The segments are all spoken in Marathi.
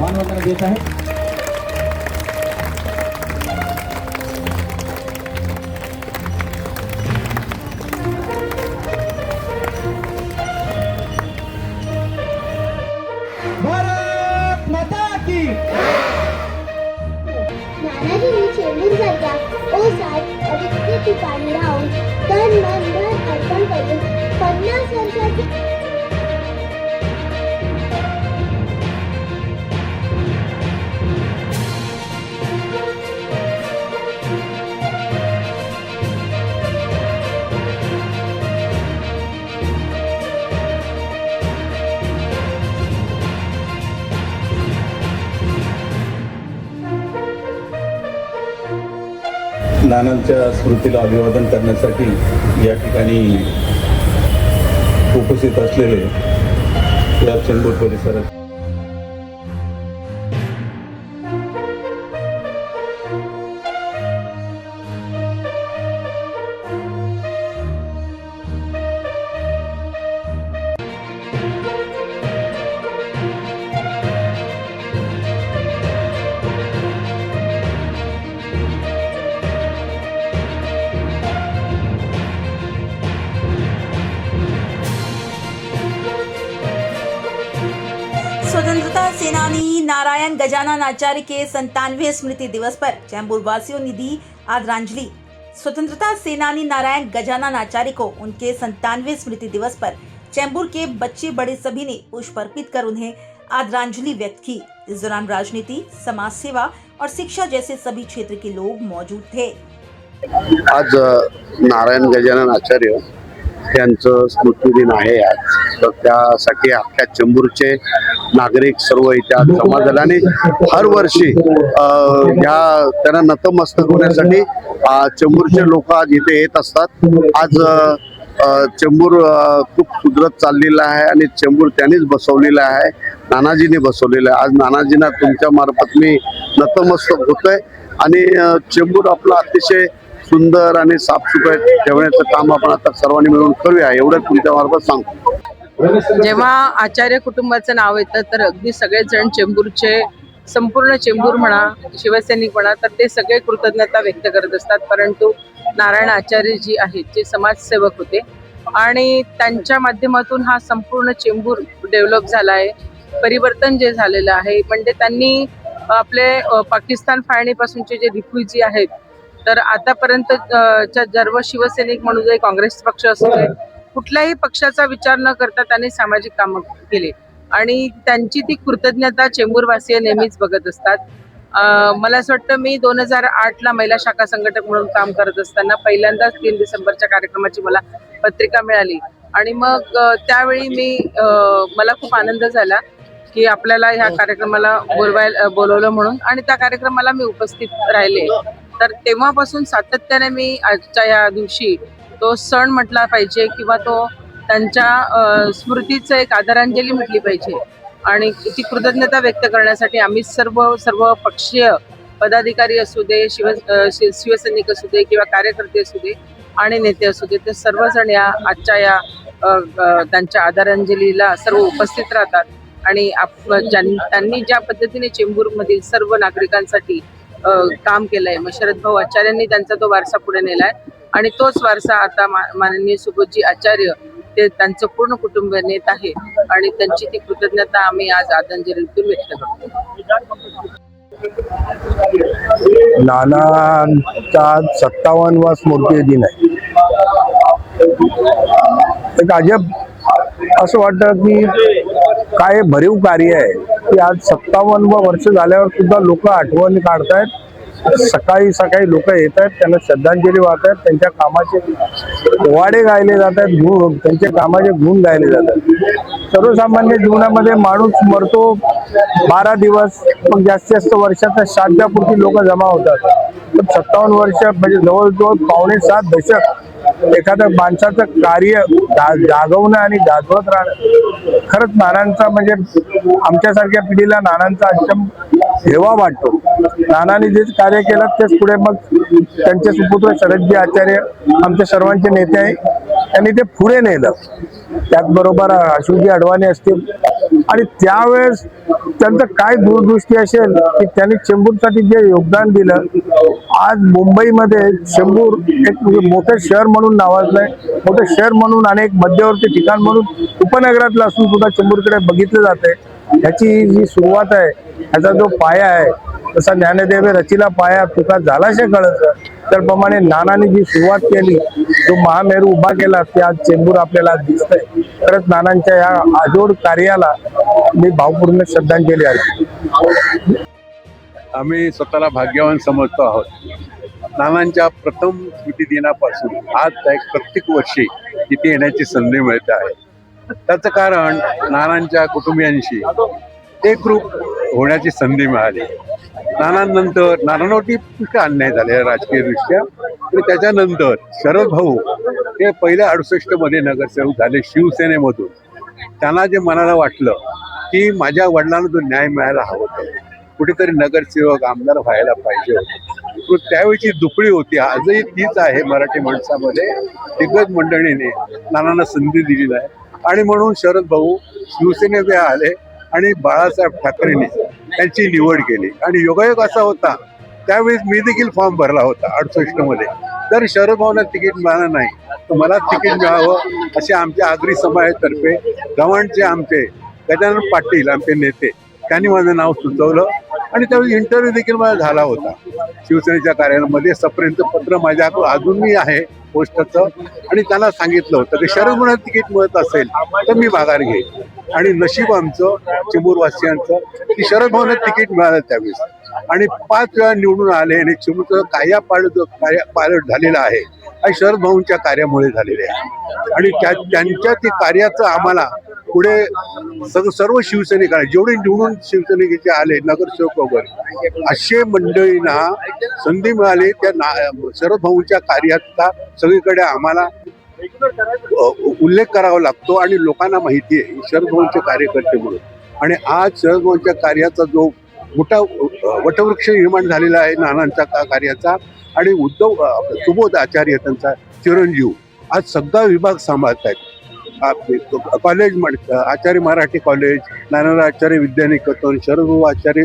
मानवंदना देत आहे। भारत माता की। नानाजींनी चेंबूरच्या ओसाड पवित्र ठिकाणी राहून तन मन धन अर्पण करून 50 वर्षाचे नानांच्या स्मृतीला अभिवादन करण्यासाठी या ठिकाणी उपस्थित असलेले या चेंबूर परिसरात स्वतंत्रता सेनानी नारायण गजानन आचार्य के 97वें स्मृति दिवस पर चैम्बूर वासियों ने दी आदरांजलि। स्वतंत्रता सेनानी नारायण गजानन आचार्य को उनके 97वें स्मृति दिवस पर चैम्बूर के बच्चे बड़े सभी ने पुष्प अर्पित कर उन्हें आदरांजलि व्यक्त की। इस दौरान राजनीति, समाज सेवा और शिक्षा जैसे सभी क्षेत्र के लोग मौजूद थे। आज नारायण गजानन आचार्य यांचं स्मृतिदिन आहे आज, तर त्यासाठी अख्ख्या चेंबूरचे नागरिक सर्व इथे आज जमा झाले आणि हर वर्षी त्यांना नतमस्तक होण्यासाठी चेंबूरचे लोक आज इथे येत असतात। आज चेंबूर खूप सुधरत चाललेला आहे आणि चेंबूर त्यांनीच बसवलेला आहे, नानाजींनी बसवलेलं आहे। आज नानाजींना तुमच्या मार्फत मी नतमस्तक होतोय आणि चेंबूर आपला अतिशय सुंदर आणि साफसफाई ठेवण्याचं काम आपण आता सर्वांनी मिळून करूया, एवढं तुमच्या मार्फत सांगतो। जेव्हा आचार्य कुटुंबाचं नाव येतं तर अगदी सगळेच जण चेंबूरचे, संपूर्ण चेंबूर म्हणा, शिवसैनिक म्हणा, तर ते सगळे कृतज्ञता व्यक्त करत असतात। परंतु नारायण आचार्य जी आहेत, जे समाजसेवक होते आणि त्यांच्या माध्यमातून हा संपूर्ण चेंबूर डेव्हलप झाला आहे, परिवर्तन जे झालेलं आहे। म्हणजे त्यांनी आपले पाकिस्तान फाळणीपासूनचे जे रिफ्युजी आहेत, तर आतापर्यंत सर्व शिवसैनिक म्हणून दे, काँग्रेस पक्ष असू दे, कुठल्याही पक्षाचा विचार न करता त्यांनी सामाजिक कामं केले आणि त्यांची ती कृतज्ञता चेंबूरवासीय नेहमीच बघत असतात। मला असं वाटतं, मी 2008ला महिला शाखा संघटक म्हणून काम करत असताना पहिल्यांदाच 3 डिसेंबरच्या कार्यक्रमाची मला पत्रिका मिळाली आणि मग त्यावेळी मला खूप आनंद झाला की आपल्याला ह्या कार्यक्रमाला बोलवलं म्हणून, आणि त्या कार्यक्रमाला मी उपस्थित राहिले। तर तेव्हापासून सातत्याने मी आजच्या या दिवशी तो सण म्हटला पाहिजे किंवा तो त्यांच्या स्मृतीचं एक आदरांजली म्हटली पाहिजे आणि ती कृतज्ञता व्यक्त करण्यासाठी आम्ही सर्व पक्षीय पदाधिकारी असू दे, शिवसैनिक असू दे किंवा कार्यकर्ते असू दे आणि नेते असू दे, ते सर्वजण या आजच्या या त्यांच्या आदरांजलीला सर्व उपस्थित राहतात आणि त्यांनी ज्या पद्धतीने चेंबूरमधील सर्व नागरिकांसाठी काम केलंय, मग शरद भाऊ आचार्यांनी त्यांचा तो वारसा पुढे नेलाय आणि तोच वारसा आता माननीय सुबोधजी आचार्य ते त्यांचं पूर्ण कुटुंब नेत आहे आणि त्यांची ती कृतज्ञता आम्ही आज आदरांजलीतून व्यक्त करतो। नानांचा 57वा स्मृती दिन आहे। एक अजब असं वाटतं की काय भरीव कार्य आहे की आज 57 वर्ष झाल्यावर सुद्धा लोक आठवणी काढतायत। सकाळी सकाळी लोक येत आहेत, त्यांना श्रद्धांजली वाहतात, त्यांच्या कामाचे पोवाडे गायले जातात, त्यांच्या कामाचे गुण गायले जातात। सर्वसामान्य जीवनामध्ये माणूस मरतो 12 दिवस, मग जास्तीत जास्त वर्षाच्या श्राद्धापुरती लोक जमा होतात। पण 57 वर्ष म्हणजे जवळजवळ 6.25 दशक एखाद्या माणसाचं कार्य जागवणं आणि गाजवत राहणं खरंच नानांचा म्हणजे आमच्यासारख्या पिढीला नानांचा अत्यंत हेवा वाटतो. नानांनी जेच कार्य केलं तेच पुढे मग त्यांचे सुपुत्र शरदजी आचार्य आमच्या सर्वांचे नेते आहे, त्यांनी ते पुढे नेलं. त्याचबरोबर अशोकजी अडवाणी असतील आणि त्यावेळेस त्यांचं काय दूरदृष्टी असेल की त्यांनी चेंबूरसाठी जे योगदान दिलं. आज मुंबईमध्ये चेंबूर एक मोठं शहर म्हणून नावाजलंय, मोठं शहर म्हणून अनेक मध्यवर्ती ठिकाण म्हणून उपनगरातलं असून सुद्धा चेंबूरकडे बघितलं जाते. ह्याची जी सुरुवात आहे, ह्याचा जो पाया आहे, तसा ज्ञानदेव रचिला पाया तुका झालाशे कळत, त्याप्रमाणे नानांनी जी सुरुवात केली, जो महामेरू उभा केला, ते आज चेंबूर आपल्याला दिसतंय. खरंच नानांच्या या आजोड कार्याला मी भावपूर्ण श्रद्धांजली अर्पण. आम्ही स्वतःला भाग्यवान समजतो आहोत. नानांच्या प्रथम स्मृती दिनापासून आज प्रत्येक वर्षी इथे येण्याची संधी मिळते आहे. त्याचं कारण नानांच्या कुटुंबियांशी एकरूप होण्याची संधी मिळाली. नानांनंतर नानांवरती पुष्कळ अन्याय झाले राजकीय दृष्ट्या, आणि त्याच्यानंतर शरद भाऊ हे पहिल्या 68 मध्ये नगरसेवक झाले शिवसेनेमधून. त्यांना जे मनाला वाटलं की माझ्या वडिलांना जो न्याय मिळायला हवं होतं, कुठेतरी नगरसेवक आमदार व्हायला पाहिजे होतं, त्यावेळीची दुपळी होती, आजही तीच आहे मराठी माणसामध्ये. दिग्गज मंडळीने नानांना संधी दिलेली आहे आणि म्हणून शरद भाऊ शिवसेनेत आले आणि बाळासाहेब ठाकरेंनी त्यांची निवड केली. आणि योगायोग असा होता, त्यावेळेस मी देखील फॉर्म भरला होता 68 मध्ये. तर शरद भाऊंना तिकीट मिळालं नाही, तर मला तिकीट मिळावं असे आमच्या आगरी समाजातर्फे गव्हाणचे आमचे गजानन पाटील आमचे नेते, त्यांनी माझं नाव सुचवलं आणि त्यावेळी इंटरव्ह्यू देखील मला झाला होता शिवसेनेच्या कार्यालयामध्ये. सप्रेंचं पत्र माझ्याकडे अजूनही आहे पोस्टचं, आणि त्यांना सांगितलं होतं की शरद भाऊंना तिकीट मिळत असेल तर मी माघार घेईन. आणि नशीब आमचं चिमूरवासियांचं की शरद भाऊंना तिकीट मिळालं त्यावेळेस, आणि 5 वेळा निवडून आले. आणि चिमूरचं पालट झालेलं आहे आणि शरद भाऊंच्या कार्यामुळे झालेले आहे. आणि त्यांच्या ते कार्याचं आम्हाला पुढे सर्व शिवसैनिकांना जेवढे निवडून शिवसैनिकाचे आले नगरसेवक वगैरे असे मंडळींना संधी मिळाली. त्या शरद भाऊंच्या कार्याचा सगळीकडे आम्हाला उल्लेख करावा लागतो आणि लोकांना माहिती आहे शरद भाऊंचे कार्यकर्ते म्हणून. आणि आज शरद भाऊंच्या कार्याचा जो मोठा वटवृक्ष निर्माण झालेला आहे नानांच्या कार्याचा, आणि सुबोध आचार्य त्यांचा चिरंजीव आज सगळा विभाग सांभाळत आहेत. कॉलेज आचार्य मराठी कॉलेज, नारायण आचार्य विद्यानिकेतन, शरद भाऊ आचार्य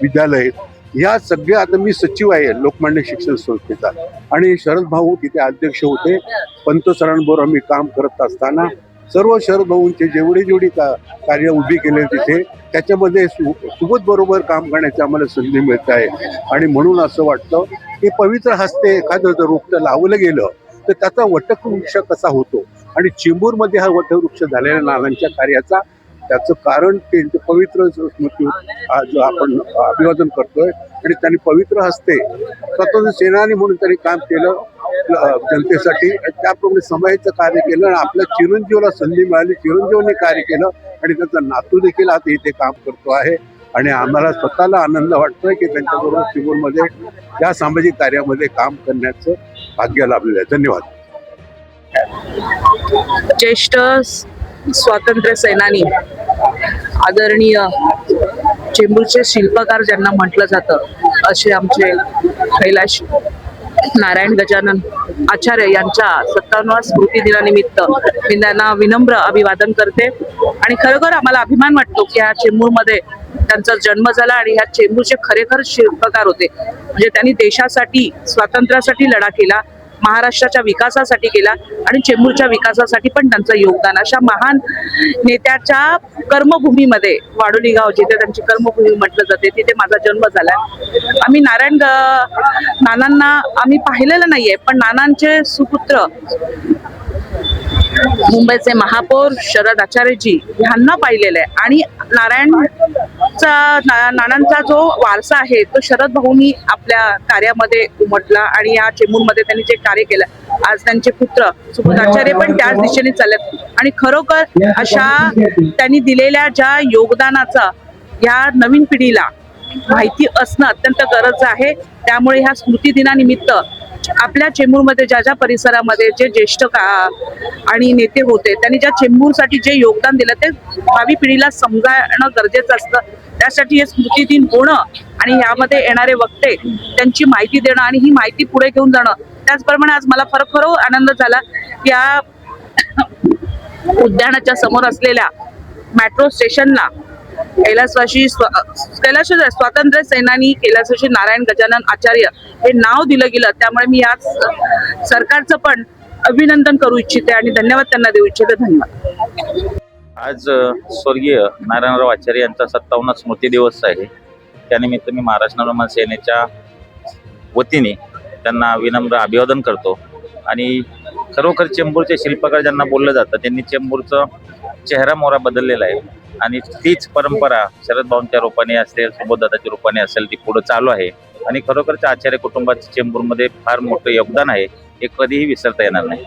विद्यालय, या सगळ्या. आता मी सचिव आहे लोकमान्य शिक्षण संस्थेचा, आणि शरद भाऊ तिथे अध्यक्ष होते. पंत सरांबरोबर आम्ही काम करत असताना सर्व शरद भाऊंचे जेवढी कार्य उभी केले तिथे, त्याच्यामध्ये सुबोध बरोबर काम करण्याची आम्हाला संधी मिळत आहे. आणि म्हणून असं वाटतं की पवित्र हस्ते एखादं जर वृक्ष लावलं गेलं तर त्याचा वटवृक्ष कसा होतो, आणि चेंबूरमध्ये हा वटवृक्ष झालेल्या नानांच्या कार्याचा त्याचं कारण त्यांचे पवित्र स्मृती आज आपण अभिवादन करतोय. आणि त्यांनी पवित्र हस्ते स्वतंत्र सेनानी म्हणून त्यांनी काम केलं जनतेसाठी, त्याप्रमाणे समाजाचं कार्य केलं. आणि आपल्या चिरंजीवाला संधी मिळाली, चिरंजीवाने कार्य केलं, आणि त्यांचा नातू देखील आता इथे काम करतो आहे. आणि आम्हाला स्वतःला आनंद वाटतोय की त्यांच्याबरोबर चिमूरमध्ये या सामाजिक कार्यामध्ये काम करण्याचं भाग्य लाभलेलं आहे. धन्यवाद. ज्येष्ठ स्वातंत्र्य सेनानी आदरणीय चेंबूरचे शिल्पकार ज्यांना म्हटलं जातं असे आमचे कैलाश नारायण गजानन आचार्य यांच्या 57व्या स्मृती दिनानिमित्त मी त्यांना विनम्र अभिवादन करते. आणि खरोखर आम्हाला अभिमान वाटतो की ह्या चेंबूरमध्ये त्यांचा जन्म झाला आणि ह्या चेंबूरचे खरेखर शिल्पकार होते. म्हणजे त्यांनी देशासाठी स्वातंत्र्यासाठी लढा केला, महाराष्ट्राच्या विकासासाठी केला आणि चेंबूरच्या विकासासाठी पण त्यांचं योगदान. अशा महान नेत्याच्या कर्मभूमीमध्ये वाडोली गाव जिथे त्यांची कर्मभूमी म्हटलं जाते तिथे माझा जन्म झाला. आम्ही नानांना आम्ही पाहिलेलं नाहीये, पण नानांचे सुपुत्र मुंबईचे महापौर शरद आचार्यजी ह्यांना पाहिलेलं आहे. आणि नानांचा जो वारसा आहे तो शरद भाऊंनी आपल्या कार्यामध्ये उमटला आणि या चेंबूरमध्ये त्यांनी जे कार्य केलं आज त्यांचे पुत्र सुबोध आचार्य पण त्याच दिशेने चालत. आणि खरोखर अशा त्यांनी दिलेल्या ज्या योगदानाचा या नवीन पिढीला माहिती असणं अत्यंत गरज आहे. त्यामुळे ह्या स्मृती दिनानिमित्त आपल्या चेंबूरमध्ये ज्या परिसरामध्ये जे ज्येष्ठ आणि नेते होते त्यांनी ज्या चेंबूरसाठी जे योगदान दिलं ते भावी पिढीला समजावणं गरजेचं असतं. त्यासाठी हे स्मृती दिन होणं आणि यामध्ये येणारे वक्ते त्यांची माहिती देणं आणि ही माहिती पुढे घेऊन जाणं. त्याचप्रमाणे आज मला खरोखर आनंद झाला की या उद्यानाच्या समोर असलेल्या मेट्रो स्टेशनला कैलासवासी स्वातंत्र्य सेनानी कैलासवासी नारायण गजानन आचार्य हे नाव दिलं गेलं. त्यामुळे मी या सरकारचं पण अभिनंदन करू इच्छिते आणि धन्यवाद त्यांना देऊ इच्छिते. धन्यवाद. आज स्वर्गीय नारायणराव आचार्य यांचा 57 स्मृती दिवस आहे. त्यानिमित्त मी महाराष्ट्र नवनिर्माण सेनेच्या वतीने त्यांना विनम्र अभिवादन करतो. आणि खरोखर चेंबूरचे शिल्पकार ज्यांना बोललं जातं त्यांनी चेंबूरचा चेहरा मोहरा बदललेला आहे आणि तीच परंपरा शरद भाऊंच्या रूपाने असेल, सुबोधदादाच्या रूपाने असेल ती पुढे चालू आहे. आणि खरोखरच्या आचार्य कुटुंबाचं चेंबूरमध्ये फार मोठं योगदान आहे, हे कधीही विसरता येणार नाही.